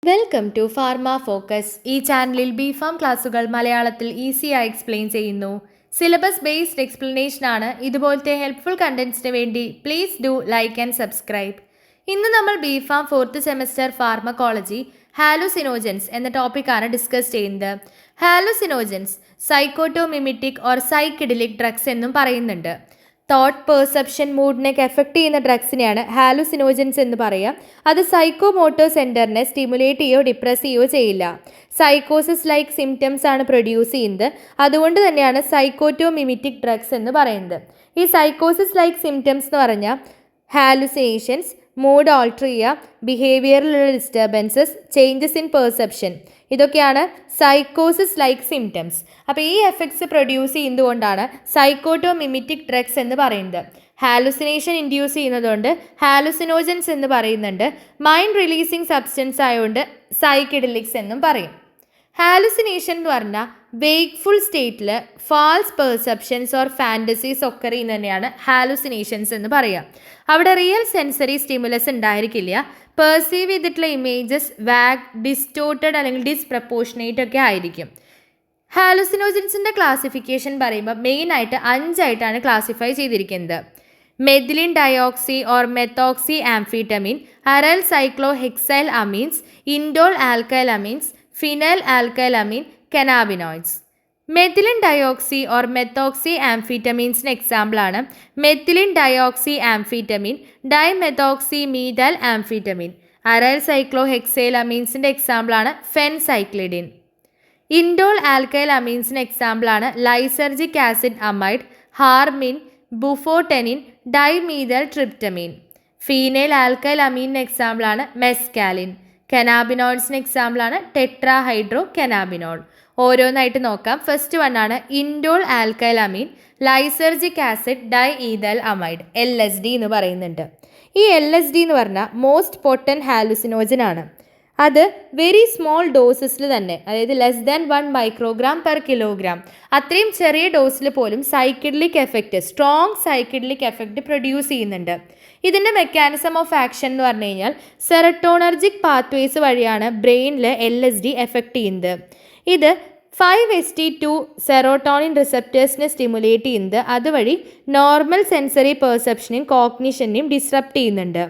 Welcome to pharma focus. ഈ ചാനലിൽ B farm ക്ലാസുകൾ മലയാളത്തിൽ ഈസിയായി എക്സ്പ്ലെയിൻ ചെയ്യുന്നു. സിലബസ് ബേസ്ഡ് എക്സ്പ്ലനേഷൻ ആണ്. ഇതുപോലത്തെ ഹെൽപ്ഫുൾ കണ്ടന്റ്സിന് വേണ്ടി please do like and subscribe. ഇന്ന് നമ്മൾ B pharm 4th semester pharmacology hallucinogens എന്ന ടോപ്പിക്കാണ് ഡിസ്കസ് ചെയ്യുന്നത്. ഹാലുസിനോജൻസ് സൈക്കോട്ടോമിമിറ്റിക് ഓർ സൈക്കിഡലിക് ഡ്രഗ്സ് എന്നും പറയുന്നുണ്ട്. തോട്ട് പെർസെപ്ഷൻ മൂഡിനൊക്കെ എഫക്റ്റ് ചെയ്യുന്ന ഡ്രഗ്സിനെയാണ് ഹാലുസിനോജൻസ് എന്ന് പറയാം. അത് സൈക്കോ മോട്ടോർ സെൻറ്ററിനെ സ്റ്റിമുലേറ്റ് ചെയ്യുകയോ ഡിപ്രസ് ചെയ്യുകയോ ചെയ്യില്ല. സൈക്കോസിസ് ലൈക്ക് സിംറ്റംസ് ആണ് പ്രൊഡ്യൂസ് ചെയ്യുന്നത്. അതുകൊണ്ട് തന്നെയാണ് സൈക്കോട്ടോമിമിറ്റിക് ഡ്രഗ്സ് എന്ന് പറയുന്നത്. ഈ സൈക്കോസിസ് ലൈക്ക് സിംറ്റംസ് എന്ന് പറഞ്ഞാൽ ഹാലുസിനേഷൻസ്, മൂഡ് ഓൾട്ടർ ചെയ്യുക, ബിഹേവിയറിലുള്ള ഡിസ്റ്റർബൻസസ്, ചേഞ്ചസ് ഇൻ പെർസെപ്ഷൻ, ഇതൊക്കെയാണ് സൈക്കോസിസ് ലൈക്ക് സിംറ്റംസ്. അപ്പോൾ ഈ എഫക്ട്സ് പ്രൊഡ്യൂസ് ചെയ്യുന്നതുകൊണ്ടാണ് സൈക്കോട്ടോമിമിറ്റിക് ഡ്രഗ്സ് എന്ന് പറയുന്നത്. ഹാലുസിനേഷൻ ഇൻഡ്യൂസ് ചെയ്യുന്നതുകൊണ്ട് ഹാലുസിനോജൻസ് എന്ന് പറയുന്നുണ്ട്. മൈൻഡ് റിലീസിങ് സബ്സ്റ്റൻസ് ആയതുകൊണ്ട് സൈക്കിഡലിക്സ് എന്നും പറയും. ഹാലുസിനേഷൻ എന്ന് പറഞ്ഞാൽ വേക്ക്ഫുൾ സ്റ്റേറ്റിൽ ഫാൾസ് പെർസെപ്ഷൻസ് ഓർ ഫാൻറ്റസീസ് ഒക്കെ തന്നെയാണ് ഹാലുസിനേഷൻസ് എന്ന് പറയാം. അവിടെ റിയൽ സെൻസറി സ്റ്റിമുലസ് ഉണ്ടായിരിക്കില്ല. പെർസീവ് ചെയ്തിട്ടുള്ള ഇമേജസ് വാഗ്, ഡിസ്റ്റോർട്ടഡ് അല്ലെങ്കിൽ ഡിസ്പ്രപ്പോർഷനേറ്റ് ഒക്കെ ആയിരിക്കും. ഹാലുസിനോജൻസിൻ്റെ ക്ലാസിഫിക്കേഷൻ പറയുമ്പോൾ മെയിനായിട്ട് 5 ക്ലാസിഫൈ ചെയ്തിരിക്കുന്നത്. Methylene dioxy or methoxy amphetamine, aryl cyclo hexyl amines, indole alkyl amines, phenyl alkyl amine, cannabinoids. Methylene dioxy or methoxy ആംഫിറ്റമീൻസിന് എക്സാമ്പിളാണ് methylene dioxy amphetamine, dimethoxy methyl amphetamine. Aryl cyclo hexyl അമീൻസിൻ്റെ എക്സാമ്പിളാണ് phencyclidine. Indole alkyl അമീൻസിന് എക്സാമ്പിളാണ് lysergic acid amide, harmine, bufotenine, dimethyl tryptamine. Phenyl alkyl അമീനിന് എക്സാമ്പിളാണ് മെസ്കാലിൻ. കനാബിനോയിഡ്സിന് എക്സാമ്പിളാണ് ടെട്രാഹൈഡ്രോ കനാബിനോൾ. ഓരോന്നായിട്ട് നോക്കാം. ഫസ്റ്റ് വൺ ആണ് ഇൻഡോൾ ആൽക്കൈൽ അമീൻ, ലൈസർജിക് ആസിഡ് ഡൈഈഥൈൽ അമൈഡ്, LSD എന്ന് പറയുന്നുണ്ട്. ഈ LSD എന്ന് പറഞ്ഞാൽ മോസ്റ്റ് പൊട്ടൻറ്റ് ഹാലുസിനോജൻ ആണ്. അത് വെരി സ്മോൾ ഡോസസിൽ തന്നെ, അതായത് less than 1 microgram per kilogram, അത്രയും ചെറിയ ഡോസിൽ പോലും സൈക്കിഡലിക് എഫക്റ്റ്, സ്ട്രോങ് സൈക്കിഡലിക് എഫക്റ്റ് പ്രൊഡ്യൂസ് ചെയ്യുന്നുണ്ട്. ഇതിൻ്റെ മെക്കാനിസം ഓഫ് ആക്ഷൻ എന്ന് പറഞ്ഞു കഴിഞ്ഞാൽ സെറട്ടോണർജിക് പാത്വേസ് വഴിയാണ് ബ്രെയിനിൽ LSD എഫക്റ്റ് ചെയ്യുന്നത്. ഇത് 5-HT2 സെറോട്ടോണിൻ റിസപ്റ്റേഴ്സിനെ സ്റ്റിമുലേറ്റ് ചെയ്യുന്നത്. അതുവഴി നോർമൽ സെൻസറി പെർസെപ്ഷനെയും കോഗ്നിഷനെയും ഡിസ്റപ്റ്റ് ചെയ്യുന്നുണ്ട്.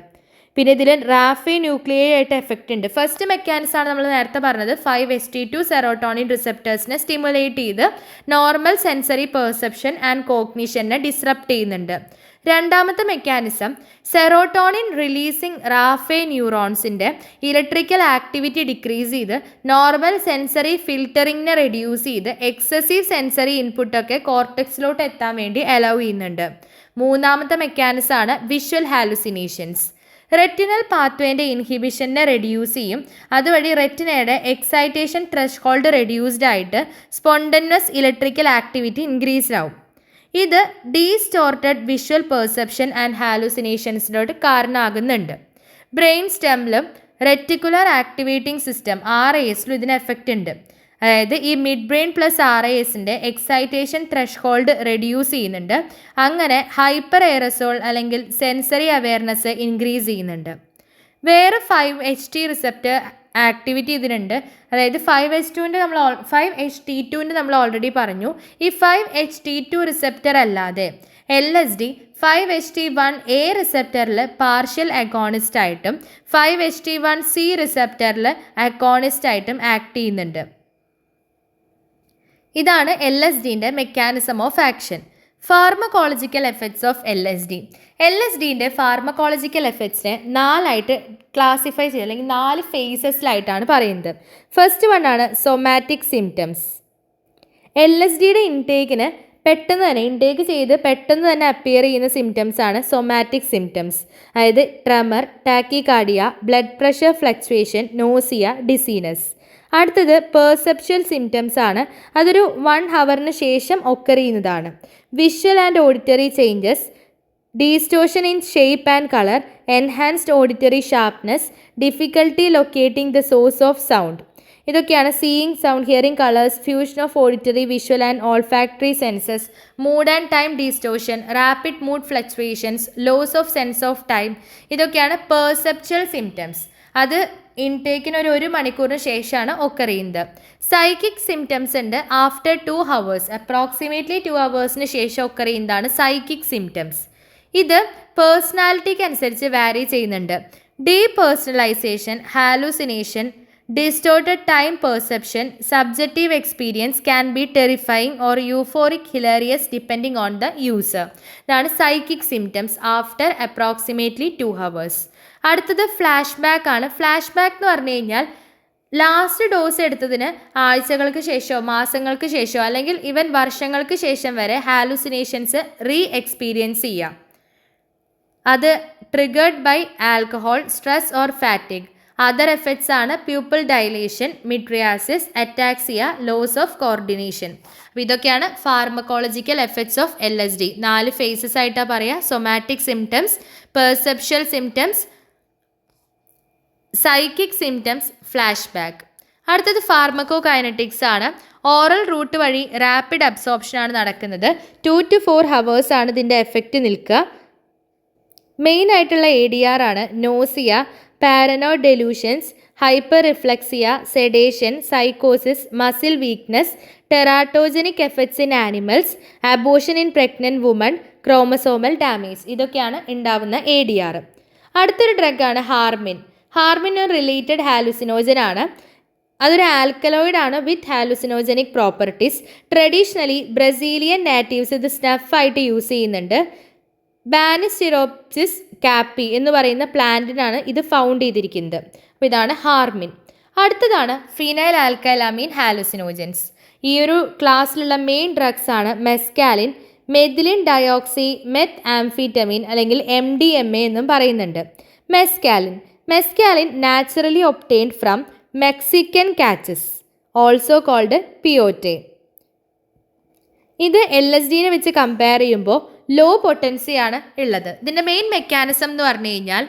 പിന്നെ ഇതിൽ റാഫേ ന്യൂക്ലിയേ ആയിട്ട് എഫക്റ്റ് ഉണ്ട്. ഫസ്റ്റ് മെക്കാനിസം ആണ് നമ്മൾ നേരത്തെ പറഞ്ഞത്, 5-HT2 സെറോട്ടോണിൻ റിസപ്റ്റേഴ്സിനെ സ്റ്റിമുലേറ്റ് ചെയ്ത് നോർമൽ സെൻസറി പെർസെപ്ഷൻ ആൻഡ് കോഗ്നിഷനെ ഡിസ്റപ്റ്റ് ചെയ്യുന്നുണ്ട്. രണ്ടാമത്തെ മെക്കാനിസം സെറോട്ടോണിൻ റിലീസിങ് റാഫേ ന്യൂറോൺസിൻ്റെ ഇലക്ട്രിക്കൽ ആക്ടിവിറ്റി ഡിക്രീസ് ചെയ്ത് നോർമൽ സെൻസറി ഫിൽറ്ററിങ്ങിനെ റെഡ്യൂസ് ചെയ്ത് എക്സസീവ് സെൻസറി ഇൻപുട്ടൊക്കെ കോർട്ടെക്സിലോട്ട് എത്താൻ വേണ്ടി അലൗ ചെയ്യുന്നുണ്ട്. മൂന്നാമത്തെ മെക്കാനിസമാണ് വിഷ്വൽ ഹാലുസിനേഷൻസ്. റെറ്റിനൽ പാത്വേൻ്റെ ഇൻഹിബിഷനെ റെഡ്യൂസ് ചെയ്യും. അതുവഴി റെറ്റിനയുടെ എക്സൈറ്റേഷൻ ത്രെഷ്ഹോൾഡ് റെഡ്യൂസ്ഡ് ആയിട്ട് സ്പോണ്ടനസ് ഇലക്ട്രിക്കൽ ആക്ടിവിറ്റി ഇൻക്രീസ്ഡ് ആവും. ഇത് ഡീസ്റ്റോർട്ടഡ് വിഷ്വൽ പെർസെപ്ഷൻ ആൻഡ് ഹാലുസിനേഷൻസിലോട്ട് കാരണമാകുന്നുണ്ട്. ബ്രെയിൻ സ്റ്റെമിലും റെറ്റിക്കുലർ ആക്ടിവേറ്റിംഗ് സിസ്റ്റം RASലും ഇതിന് എഫക്റ്റ് ഉണ്ട്. അതായത് ഈ മിഡ് ബ്രെയിൻ പ്ലസ് RASൻ്റെ എക്സൈറ്റേഷൻ ത്രെഷ്ഹോൾഡ് റെഡ്യൂസ് ചെയ്യുന്നുണ്ട്. അങ്ങനെ ഹൈപ്പർ എയറസോൾ അല്ലെങ്കിൽ സെൻസറി അവെയർനെസ് ഇൻക്രീസ് ചെയ്യുന്നുണ്ട്. വേറെ 5-HT റിസപ്റ്റർ ആക്ടിവിറ്റി ഇതിനുണ്ട്. അതായത് 5-HT2 നമ്മൾ ഓൾറെഡി പറഞ്ഞു. ഈ 5-HT2 റിസപ്റ്റർ അല്ലാതെ LSD 5-HT1A റിസപ്റ്ററിൽ പാർഷ്യൽ അഗോണിസ്റ്റ് ആയിട്ടും 5-HT1C റിസപ്റ്ററിൽ അഗോണിസ്റ്റ് ആയിട്ടും ആക്ട് ചെയ്യുന്നുണ്ട്. ഇതാണ് LSDൻ്റെ mechanism of action. Pharmacological effects of LSDൻ്റെ ഫാർമക്കോളജിക്കൽ എഫക്ട്സിനെ 4 ക്ലാസിഫൈ ചെയ്യുക, അല്ലെങ്കിൽ 4 ഫേസസിലായിട്ടാണ് പറയുന്നത്. ഫസ്റ്റ് വൺ ആണ് സൊമാറ്റിക് സിംറ്റംസ്. LSDയുടെ ഇൻടേക്കിന് ഇൻടേക്ക് ചെയ്ത് പെട്ടെന്ന് തന്നെ അപ്പിയർ ചെയ്യുന്ന സിംറ്റംസ് ആണ് സൊമാറ്റിക് സിംറ്റംസ്. അതായത് tremor, tachycardia, blood pressure fluctuation, nausea, dizziness. അടുത്തത് പെർസെപ്ച്വൽ സിംറ്റംസ് ആണ്. അതൊരു 1 ഹവറിന് ശേഷം ഒക്കർ ചെയ്യുന്നതാണ്. Visual and auditory changes, distortion in shape and colour, enhanced auditory sharpness, difficulty locating the source of sound. ഇതൊക്കെയാണ് seeing, sound, hearing, colours, fusion of auditory, visual and olfactory senses, mood and time distortion, rapid mood fluctuations, loss of sense of time. ഇതൊക്കെയാണ് perceptual symptoms. അത് ഇൻടേക്കിന് ഒരു മണിക്കൂറിന് ശേഷമാണ് occur ചെയ്യുന്നത്. Psychic symptoms ഉണ്ട് after 2 hours, approximately 2 hours ശേഷം occur ചെയ്യുന്നതാണ് സൈക്കിക് സിംറ്റംസ്. ഇത് പേഴ്സണാലിറ്റിക്ക് അനുസരിച്ച് വാരി ചെയ്യുന്നുണ്ട്. Depersonalization, hallucination, distorted time perception, subjective experience can be terrifying or euphoric hilarious depending on the user. ഇതാണ് psychic symptoms after approximately 2 hours. അടുത്തത് flash back ആണ്. Flash back എന്ന് പറഞ്ഞു കഴിഞ്ഞാൽ ലാസ്റ്റ് ഡോസ് എടുത്തതിന് ആഴ്ചകൾക്ക് ശേഷമോ മാസങ്ങൾക്ക് ശേഷമോ അല്ലെങ്കിൽ ഈവൻ വർഷങ്ങൾക്ക് ശേഷം വരെ ഹാലുസിനേഷൻസ് എക്സ്പീരിയൻസ് ചെയ്യാം. അത് triggered by alcohol, stress or fatigue. Other effects ആണ് pupil dilation, mydriasis, ataxia, loss of coordination. അപ്പോൾ ഇതൊക്കെയാണ് pharmacological effects of LSD. 4 phases ആയിട്ടാണ് പറയുക. Somatic symptoms, perceptual symptoms, psychic symptoms, flashback. അടുത്തത് ഫാർമക്കോ കൈനറ്റിക്സ് ആണ്. Oral route വഴി rapid absorption ആണ് നടക്കുന്നത്. 2 to 4 hours ആണ് ഇതിൻ്റെ എഫക്റ്റ് നിൽക്കുക. മെയിൻ ആയിട്ടുള്ള ADR ആണ് nausea, paranoid delusions, hyperreflexia, sedation, സൈക്കോസിസ്, muscle weakness, teratogenic effects in animals, abortion in pregnant women, chromosomal damage. ഇതൊക്കെയാണ് ഉണ്ടാവുന്ന ADR. അടുത്തൊരു ഡ്രഗാണ് ഹാർമിൻ. ഹാർമിൻ ഒരു റിലേറ്റഡ് ഹാലുസിനോജൻ ആണ്. അതൊരു ആൽക്കലോയിഡ് ആണ് വിത്ത് ഹാലുസിനോജനിക് പ്രോപ്പർട്ടീസ്. ട്രഡീഷണലി ബ്രസീലിയൻ നാറ്റീവ്സ് ഇത് സ്നഫായിട്ട് യൂസ് ചെയ്യുന്നുണ്ട്. ബാനിസ്റ്റിറോപ്സിസ് കാപ്പി എന്ന് പറയുന്ന പ്ലാന്റിനാണ് ഇത് ഫൗണ്ട് ചെയ്തിരിക്കുന്നത്. അപ്പോൾ ഇതാണ് ഹാർമിൻ. അടുത്തതാണ് ഫിനൈൽ ആൽക്കൈലാമീൻ ഹാലുസിനോജൻസ്. ഈ ഒരു ക്ലാസ്സിലുള്ള മെയിൻ ഡ്രഗ്സ് ആണ് mescaline, methylenedioxymethamphetamine അല്ലെങ്കിൽ MDMA എന്നും പറയുന്നുണ്ട്. Mescaline naturally obtained from Mexican cactus, also called peyote. ഇത് LSDനെ വെച്ച് കമ്പയർ ചെയ്യുമ്പോൾ ലോ പൊട്ടൻസിയാണ് ഉള്ളത്. ഇതിൻ്റെ മെയിൻ മെക്കാനിസം എന്ന് പറഞ്ഞു കഴിഞ്ഞാൽ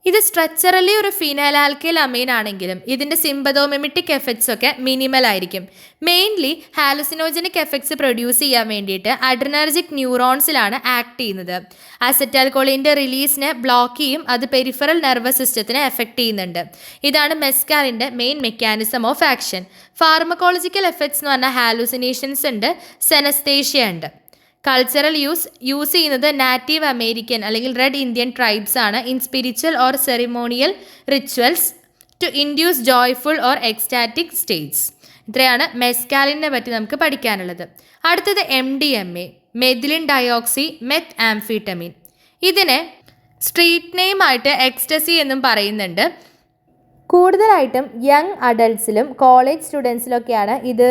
ഇത് സ്ട്രക്ചറലി ഒരു ഫിനൈൽ ആൽക്കൈൽ അമീൻ ആണെങ്കിലും ഇതിൻ്റെ സിമ്പതോമിമിറ്റിക് എഫക്ട്സ് ഒക്കെ മിനിമൽ ആയിരിക്കും. മെയിൻലി ഹാലുസിനോജനിക് എഫക്ട്സ് പ്രൊഡ്യൂസ് ചെയ്യാൻ വേണ്ടിയിട്ട് അഡ്രിനർജിക് ന്യൂറോൺസിലാണ് ആക്ട് ചെയ്യുന്നത്. അസറ്റൽകോളിൻ്റെ റിലീസിനെ ബ്ലോക്ക് ചെയ്യും. അത് പെരിഫറൽ നെർവസ് സിസ്റ്റത്തിനെ എഫക്ട് ചെയ്യുന്നുണ്ട്. ഇതാണ് മെസ്കാലിൻ്റെ main mechanism of action. Pharmacological effects എന്ന് പറഞ്ഞാൽ ഹാലുസിനേഷൻസ് ഉണ്ട്, സെനസ്തേഷ്യ ഉണ്ട്. കൾച്ചറൽ യൂസ് ചെയ്യുന്നത് നാറ്റീവ് അമേരിക്കൻ അല്ലെങ്കിൽ റെഡ് ഇന്ത്യൻ ട്രൈബ്സ് ആണ് in spiritual or ceremonial rituals to induce joyful or ecstatic states. ഇത്രയാണ് മെസ്കാലിനെ പറ്റി നമുക്ക് പഠിക്കാനുള്ളത്. അടുത്തത് MDMA, methylenedioxymethamphetamine. ഇതിനെ സ്ട്രീറ്റ് നെയിം ആയിട്ട് എക്സ്റ്റസി എന്നും പറയുന്നുണ്ട്. കൂടുതലായിട്ടും യങ് അഡൾട്ട്സിലും കോളേജ് സ്റ്റുഡൻസിലൊക്കെയാണ് ഇത്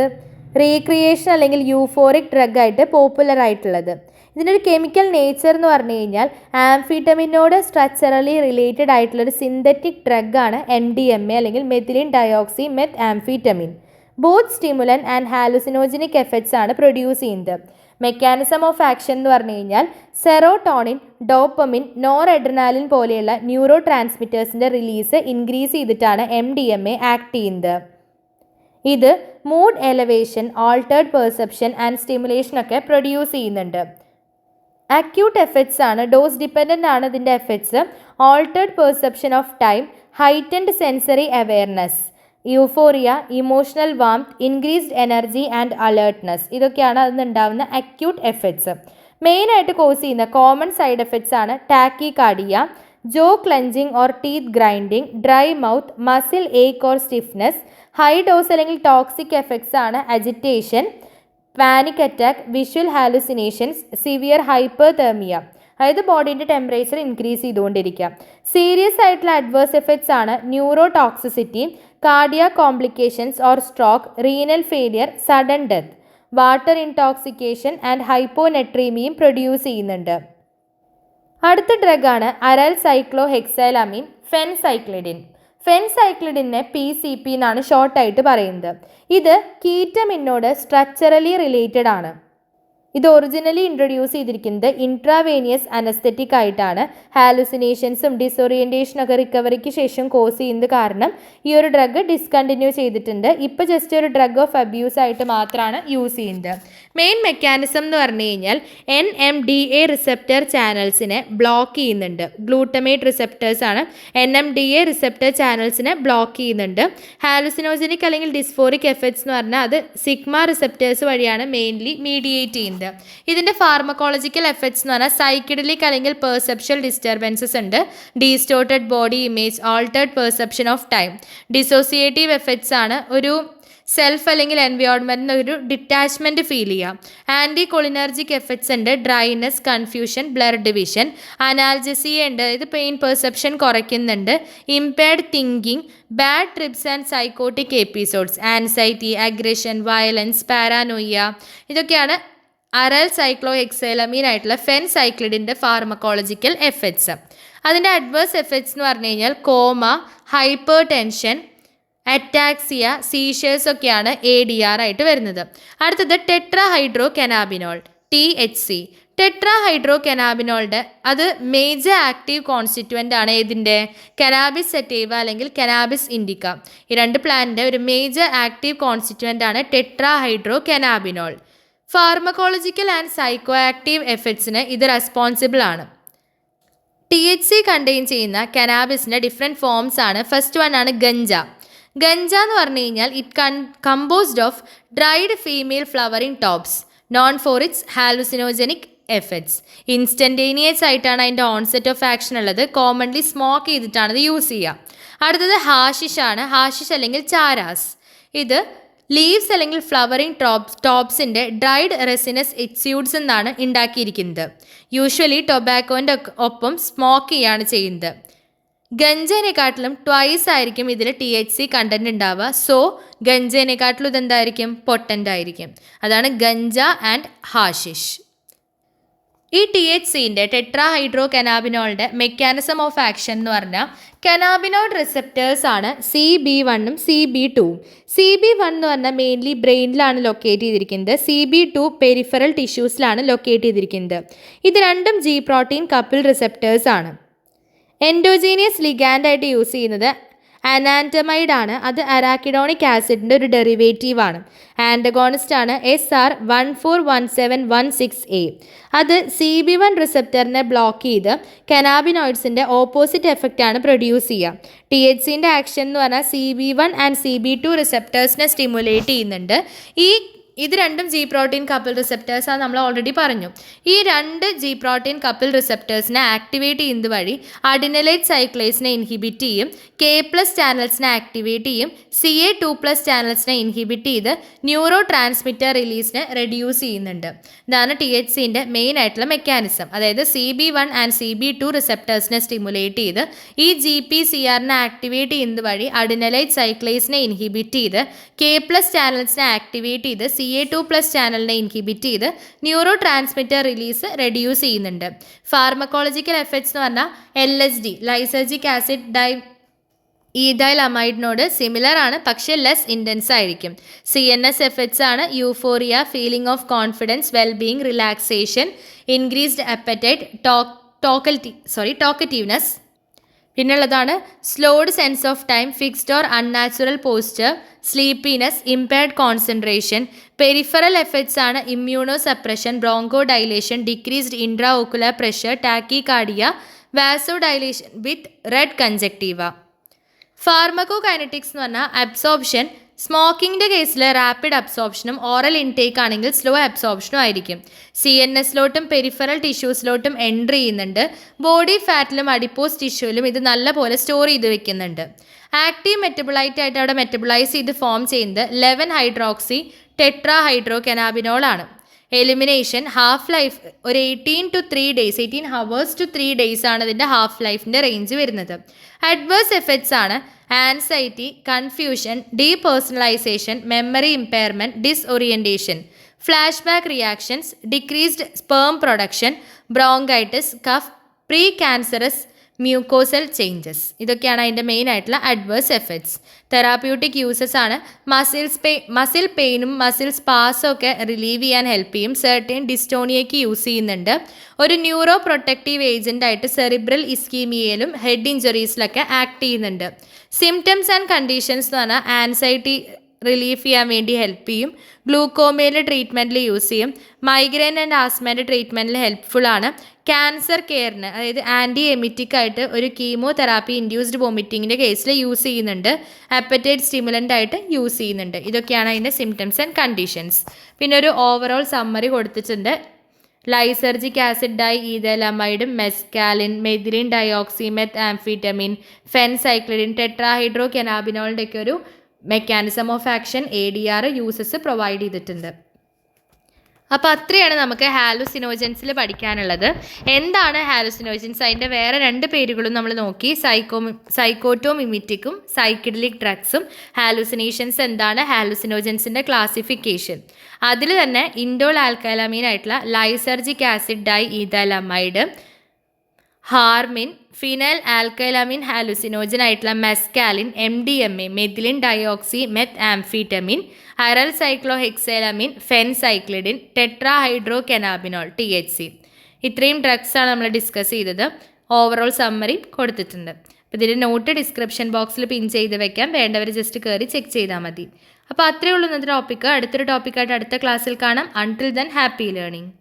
റീക്രിയേഷൻ അല്ലെങ്കിൽ യൂഫോറിക് ഡ്രഗ് ആയിട്ട് പോപ്പുലർ ആയിട്ടുള്ളത്. ഇതിനൊരു കെമിക്കൽ നേച്ചർ എന്ന് പറഞ്ഞു കഴിഞ്ഞാൽ ആംഫിറ്റമിനോട് സ്ട്രക്ചറലി റിലേറ്റഡ് ആയിട്ടുള്ളൊരു സിന്തറ്റിക് ഡ്രഗാണ് MDMA അല്ലെങ്കിൽ methylenedioxymethamphetamine. Both stimulant and hallucinogenic effects ആണ് പ്രൊഡ്യൂസ് ചെയ്യുന്നത്. മെക്കാനിസം ഓഫ് ആക്ഷൻ എന്ന് പറഞ്ഞു കഴിഞ്ഞാൽ സെറോട്ടോണിൻ, ഡോപ്പമിൻ, നോർ അഡ്രിനാലിൻ പോലെയുള്ള ന്യൂറോ ട്രാൻസ്മിറ്റേഴ്സിൻ്റെ റിലീസ് ഇൻക്രീസ് ചെയ്തിട്ടാണ് MDMA ആക്ട് ചെയ്യുന്നത്. ഇത് mood elevation, altered perception and stimulation ഒക്കെ പ്രൊഡ്യൂസ് ചെയ്യുന്നുണ്ട്. അക്യൂട്ട് എഫക്ട്സ് ആണ്, ഡോസ് ഡിപ്പെൻഡൻ്റ് ആണ് ഇതിൻ്റെ effects. Altered perception of time, heightened sensory awareness, euphoria, emotional warmth, increased energy and alertness. ഇതൊക്കെയാണ് അതിനുണ്ടാവുന്ന അക്യൂട്ട് എഫക്ട്സ്. മെയിനായിട്ട് കോസ് ചെയ്യുന്ന കോമൺ സൈഡ് എഫക്ട്സ് ആണ് tachycardia, jaw clenching or teeth grinding, dry mouth, muscle ache or stiffness. High dose അല്ലെങ്കിൽ toxic effects ആണ് agitation, panic attack, visual hallucinations, severe hyperthermia, അതായത് ബോഡീൻ്റെ temperature increase ചെയ്തുകൊണ്ടിരിക്കുക. Serious ആയിട്ടുള്ള adverse effects ആണ് neurotoxicity, cardiac complications or stroke, renal failure, sudden death, water intoxication and ഹൈപ്പോനെട്രീമിയും produce ചെയ്യുന്നുണ്ട്. അടുത്ത ഡ്രഗാണ് അരൽ സൈക്ലോഹെക്സൈലാമീൻ ഫെൻസൈക്ലിഡിൻ. ഫെൻസൈക്ലിഡിനെ PCP എന്നാണ് ഷോർട്ടായിട്ട് പറയുന്നത്. ഇത് കീറ്റമിനോട് സ്ട്രക്ചറലി റിലേറ്റഡ് ആണ്. ഇത് ഒറിജിനലി ഇൻട്രൊഡ്യൂസ് ചെയ്തിരിക്കുന്നത് ഇൻട്രാവേനിയസ് അനസ്തെറ്റിക് ആയിട്ടാണ്. ഹാലുസിനേഷൻസും ഡിസോറിയൻറ്റേഷനൊക്കെ റിക്കവറിക്ക് ശേഷം കോസ് ചെയ്യുന്നത് കാരണം ഈ ഒരു ഡ്രഗ് ഡിസ്കണ്ടിന്യൂ ചെയ്തിട്ടുണ്ട്. ഇപ്പോൾ ജസ്റ്റ് ഒരു ഡ്രഗ് ഓഫ് അബ്യൂസ് ആയിട്ട് മാത്രമാണ് യൂസ് ചെയ്യുന്നത്. മെയിൻ മെക്കാനിസം എന്ന് പറഞ്ഞു കഴിഞ്ഞാൽ NMDA റിസപ്റ്റർ ചാനൽസിനെ ബ്ലോക്ക് ചെയ്യുന്നുണ്ട്. ഗ്ലൂട്ടമേറ്റ് റിസപ്റ്റേഴ്സ് ആണ് NMDA റിസപ്റ്റർ ചാനൽസിനെ ബ്ലോക്ക് ചെയ്യുന്നുണ്ട്. ഹാലുസിനോജനിക് അല്ലെങ്കിൽ ഡിസ്ഫോറിക് എഫക്ട്സ് എന്ന് പറഞ്ഞാൽ അത് സിഗ്മ റിസപ്റ്റേഴ്സ് വഴിയാണ് മെയിൻലി മീഡിയേറ്റ് ചെയ്യുന്നത്. ഇതിൻ്റെ ഫാർമക്കോളജിക്കൽ എഫക്ട്സ് എന്ന് പറഞ്ഞാൽ സൈക്കിഡലിക് അല്ലെങ്കിൽ പെർസെപ്ഷൻ ഡിസ്റ്റർബൻസസ് ഉണ്ട്. Distorted body image, altered perception of time. Dissociative effects ആണ് ഒരു സെൽഫ് അല്ലെങ്കിൽ എൻവയോൺമെൻറ്റിന് ഒരു ഡിറ്റാച്ച്മെൻറ്റ് ഫീൽ ചെയ്യാം. ആൻറ്റി കൊളിനർജിക് എഫക്ട്സ് ഉണ്ട്. Dryness, confusion, blurred vision. Analgesia ഉണ്ട്, ഇത് പെയിൻ പെർസെപ്ഷൻ കുറയ്ക്കുന്നുണ്ട്. Impaired thinking, bad trips and psychotic episodes, anxiety, aggression, violence, paranoia. ഇതൊക്കെയാണ് അറൽ സൈക്ലോ ഹെക്സൈലമീൻ ആയിട്ടുള്ള ഫെൻസൈക്ലിഡിൻ്റെ ഫാർമക്കോളജിക്കൽ എഫക്ട്സ്. അതിൻ്റെ അഡ്വേഴ്സ് എഫക്ട്സ് എന്ന് പറഞ്ഞു കഴിഞ്ഞാൽ coma, hypertension, ataxia, seizures ഒക്കെയാണ് ADR ആയിട്ട് വരുന്നത്. അടുത്തത് ടെട്രാ ഹൈഡ്രോ കനാബിനോൾ THC. ടെട്രാ ഹൈഡ്രോ കനാബിനോളുടെ അത് മേജർ ആക്റ്റീവ് കോൺസ്റ്റിറ്റ്യുവൻ്റ് ആണ് ഇതിൻ്റെ കനാബിസ് സെറ്റീവ അല്ലെങ്കിൽ കനാബിസ് ഇൻഡിക്ക. ഈ രണ്ട് പ്ലാന്റിൻ്റെ ഒരു മേജർ ആക്റ്റീവ് കോൺസ്റ്റിറ്റ്യുവൻ്റ് ആണ് tetrahydrocannabinol. Pharmacological and psychoactive എഫക്ട്സിന് ഇത് റെസ്പോൺസിബിൾ ആണ്. THC കണ്ടെയ്ൻ ചെയ്യുന്ന കനാബിസിൻ്റെ ഡിഫറെൻറ്റ് ഫോംസ് ആണ്. ഫസ്റ്റ് വൺ ആണ് ഗഞ്ച. ഗഞ്ച എന്ന് പറഞ്ഞു കഴിഞ്ഞാൽ composed of dried female flowering tops, known for its hallucinogenic effects. Instantaneous ആയിട്ടാണ് അതിൻ്റെ ഓൺസെറ്റ് ഓഫ് ആക്ഷൻ ഉള്ളത്. കോമൺലി സ്മോക്ക് ചെയ്തിട്ടാണ് ഇത് യൂസ് ചെയ്യുക. അടുത്തത് ഹാഷിഷ് ആണ്. ഹാഷിഷ് അല്ലെങ്കിൽ ചാരാസ്. ഇത് ലീവ്സ് അല്ലെങ്കിൽ ഫ്ലവറിംഗ് ടോപ്സിൻ്റെ ഡ്രൈഡ് റെസിനസ് എക്സ്യൂഡ്സ് എന്നാണ് ഉണ്ടാക്കിയിരിക്കുന്നത്. യൂഷ്വലി ടൊബാക്കോൻ്റെ ഒപ്പം സ്മോക്ക് ചെയ്യാണ് ചെയ്യുന്നത്. ഗഞ്ചേനെക്കാട്ടിലും ട്വൈസ് ആയിരിക്കും ഇതിൽ THC കണ്ടന്റ് ഉണ്ടാവുക. സോ ഗഞ്ചേനെക്കാട്ടിലും ഇതെന്തായിരിക്കും, പൊട്ടൻ്റ് ആയിരിക്കും. അതാണ് ഗഞ്ച ആൻഡ് ഹാഷിഷ്. ഈ THCൻ്റെ ടെട്രാ ഹൈഡ്രോ കനാബിനോളുടെ മെക്കാനിസം ഓഫ് ആക്ഷൻ എന്ന് പറഞ്ഞാൽ കനാബിനോയിഡ് റിസപ്റ്റേഴ്സ് ആണ് CB1 ഉം CB2. CB1 എന്ന് പറഞ്ഞാൽ മെയിൻലി ബ്രെയിനിലാണ് ലൊക്കേറ്റ് ചെയ്തിരിക്കുന്നത്. CB2 പെരിഫറൽ ടിഷ്യൂസിലാണ് ലൊക്കേറ്റ് ചെയ്തിരിക്കുന്നത്. ഇത് രണ്ടും G പ്രോട്ടീൻ കപ്പിൾ റിസപ്റ്റേഴ്സ് ആണ്. എൻഡോജീനിയസ് ലിഗാൻഡായിട്ട് യൂസ് ചെയ്യുന്നത് അനാൻറ്റമൈഡ് ആണ്. അത് അറാക്കിഡോണിക് ആസിഡിൻ്റെ ഒരു ഡെറിവേറ്റീവ് ആണ്. ആൻറ്റഗോണിസ്റ്റ് ആണ് SR141716A. അത് CB1 റിസപ്റ്ററിനെ ബ്ലോക്ക് ചെയ്ത് കനാബിനോയിഡ്സിൻ്റെ ഓപ്പോസിറ്റ് എഫക്റ്റ് ആണ് പ്രൊഡ്യൂസ് ചെയ്യുക. THCൻ്റെ ആക്ഷൻ എന്ന് പറഞ്ഞാൽ CB1 ആൻഡ് CB2 റിസപ്റ്റേഴ്സിനെ സ്റ്റിമുലേറ്റ് ചെയ്യുന്നുണ്ട്. ഇത് രണ്ടും G പ്രോട്ടീൻ കപ്പിൾ റിസപ്റ്റേഴ്സ് ആണ്, നമ്മൾ ഓൾറെഡി പറഞ്ഞു. ഈ രണ്ട് G പ്രോട്ടീൻ കപ്പിൾ റിസപ്റ്റേഴ്സിനെ ആക്ടിവേറ്റ് ചെയ്യുന്നത് വഴി അഡിനലൈറ്റ് സൈക്ലേസിനെ ഇൻഹിബിറ്റ് ചെയ്യും, K+ ചാനൽസിനെ ആക്ടിവേറ്റ് ചെയ്യും, CA2+ ചാനൽസിനെ ഇൻഹിബിറ്റ് ചെയ്ത് ന്യൂറോ ട്രാൻസ്മിറ്റർ റിലീസിനെ റെഡ്യൂസ് ചെയ്യുന്നുണ്ട്. ഇതാണ് THCൻ്റെ മെയിൻ ആയിട്ടുള്ള മെക്കാനിസം. അതായത് CB1 ആൻഡ് CB2 റിസപ്റ്റേഴ്സിനെ സ്റ്റിമുലേറ്റ് ചെയ്ത് ഈ GPCRനെ ആക്ടിവേറ്റ് ചെയ്യുന്നത് വഴി അഡിനലൈറ്റ് സൈക്ലേസിനെ ഇൻഹിബിറ്റ് ചെയ്ത് K+ ചാനൽസിനെ ആക്ടിവേറ്റ് ചെയ്ത് CA2+ ചാനലിനെ ഇൻഹിബിറ്റ് ചെയ്ത് ന്യൂറോ ട്രാൻസ്മിറ്റർ റിലീസ് റെഡ്യൂസ് ചെയ്യുന്നുണ്ട്. ഫാർമക്കോളജിക്കൽ എഫക്ട്സ് എന്ന് പറഞ്ഞാൽ LSD ലൈസർജിക് ആസിഡ് ഈഥൈൽ അമൈഡിനോട് സിമിലർ ആണ്, പക്ഷേ ലെസ് ഇൻറ്റൻസ് ആയിരിക്കും. CNS എഫക്ട്സ് ആണ് euphoria, feeling of confidence, wellbeing, relaxation, increased appetite, talkativeness. പിന്നുള്ളതാണ് slowed sense of time, fixed or unnatural posture, sleepiness, impaired concentration. Peripheral effects ആണ് immunosuppression, bronchodilation, decreased intra ocular pressure, tachycardia, vasodilation with red conjunctiva. Pharmacokinetics എന്ന് പറഞ്ഞാൽ absorption. സ്മോക്കിങ്ങിൻ്റെ കേസിൽ rapid അബ്സോർപ്ഷനും oral intake ആണെങ്കിൽ slow അബ്സോർപ്ഷനും ആയിരിക്കും. CNSലോട്ടും പെരിഫറൽ ടിഷ്യൂസിലോട്ടും എൻട്രി ചെയ്യുന്നുണ്ട്. ബോഡി ഫാറ്റിലും അഡിപ്പോസ് ടിഷ്യൂവിലും ഇത് നല്ലപോലെ സ്റ്റോർ ചെയ്ത് വെക്കുന്നുണ്ട്. ആക്റ്റീവ് മെറ്റബിളൈറ്റ് ആയിട്ട് അവിടെ മെറ്റബിളൈസ് ചെയ്ത് ഫോം ചെയ്യുന്നത് 11-ഹൈഡ്രോക്സി ടെട്രാ ഹൈഡ്രോ കനാബിനോൾ ആണ്. എലിമിനേഷൻ ഹാഫ് ലൈഫ് ഒരു 18 hours to 3 days ആണ് ഇതിൻ്റെ ഹാഫ് ലൈഫിൻ്റെ റേഞ്ച് വരുന്നത്. അഡ്വേഴ്സ് എഫക്ട്സ് ആണ് anxiety, confusion, depersonalization, memory impairment, disorientation, flashback reactions, decreased sperm production, bronchitis, cough, precancerous mucosal changes. ഇതൊക്കെയാണ് അതിൻ്റെ മെയിൻ ആയിട്ടുള്ള അഡ്വേഴ്സ് എഫക്ട്സ്. തെറാപ്യൂട്ടിക് യൂസസ് ആണ് മസിൽ പെയിനും മസിൽ സ്പാസും ഒക്കെ റിലീവ് ചെയ്യാൻ ഹെൽപ്പ് ചെയ്യും. സെർട്ടൈൻ ഡിസ്റ്റോണിയയ്ക്ക് യൂസ് ചെയ്യുന്നുണ്ട്. ഒരു ന്യൂറോ പ്രൊട്ടക്റ്റീവ് ഏജൻ്റ് ആയിട്ട് സെറിബ്രൽ ഇസ്കീമിയയിലും ഹെഡ് ഇഞ്ചുറീസിലൊക്കെ ആക്ട് ചെയ്യുന്നുണ്ട്. സിംറ്റംസ് ആൻഡ് കണ്ടീഷൻസ് എന്ന് പറഞ്ഞാൽ ആൻസൈറ്റി റിലീഫ് ചെയ്യാൻ വേണ്ടി ഹെൽപ്പ് ചെയ്യും. ഗ്ലൂക്കോമയിൽ ട്രീറ്റ്മെൻറ്റിൽ യൂസ് ചെയ്യും. മൈഗ്രെയിൻ ആൻഡ് ആസ്മയുടെ ട്രീറ്റ്മെൻറ്റിൽ ഹെൽപ്ഫുൾ ആണ്. ക്യാൻസർ കെയറിന് അതായത് ആൻറ്റി എമിറ്റിക് ആയിട്ട് ഒരു കീമോതെറാപ്പി ഇൻഡ്യൂസ്ഡ് വോമിറ്റിങ്ങിൻ്റെ കേസിൽ യൂസ് ചെയ്യുന്നുണ്ട്. അപ്പറ്റൈറ്റ് സ്റ്റിമുലൻ്റ് ആയിട്ട് യൂസ് ചെയ്യുന്നുണ്ട്. ഇതൊക്കെയാണ് അതിൻ്റെ സിംറ്റംസ് ആൻഡ് കണ്ടീഷൻസ്. പിന്നെ ഒരു ഓവറോൾ സമ്മറി കൊടുത്തിട്ടുണ്ട്. ലൈസർജിക് ആസിഡ് ഡൈ ഈതലമൈഡും mescaline, methylenedioxymethamphetamine, phencyclidine, ടെട്രാഹൈഡ്രോ കനാബിനോളിൻ്റെ ഒക്കെ ഒരു mechanism of action ADR uses provide ചെയ്തിട്ടുണ്ട്. അപ്പോൾ അത്രയാണ് നമുക്ക് ഹാലുസിനോജൻസിൽ പഠിക്കാനുള്ളത്. എന്താണ് ഹാലുസിനോജൻസ്? അതിൻ്റെ വേറെ 2 പേരുകളും നമ്മൾ നോക്കി. സൈക്കോട്ടോമിമിറ്റിക്കും സൈക്കിഡലിക് ഡ്രഗ്സും. ഹാലുസിനേഷൻസ് എന്താണ്, ഹാലുസിനോജൻസിൻ്റെ ക്ലാസിഫിക്കേഷൻ. അതിൽ തന്നെ ഇൻഡോൾ ആൽക്കലമീൻ ആയിട്ടുള്ള lysergic acid diethylamide, harmine, phenylalkylamine hallucinogen ആയിട്ടുള്ള mescaline, MDMA, methylenedioxymethamphetamine, arylcyclohexylamine, phencyclidine, tetrahydrocannabinol THC. ഇത്രയും ഡ്രഗ്സാണ് നമ്മൾ ഡിസ്കസ് ചെയ്തത്. ഓവറോൾ സമ്മറി കൊടുത്തിട്ടുണ്ട്. അപ്പോൾ ഇതിൻ്റെ നോട്ട് ഡിസ്ക്രിപ്ഷൻ ബോക്സിൽ പിൻ ചെയ്ത് വെക്കാം. വേണ്ടവർ ജസ്റ്റ് കയറി ചെക്ക് ചെയ്താൽ മതി. അപ്പോൾ അത്രയേ ഉള്ളൂ ഇന്നത്തെ ടോപ്പിക്ക്. അടുത്തൊരു ടോപ്പിക്കായിട്ട് അടുത്ത ക്ലാസ്സിൽ കാണാം. Until then happy learning.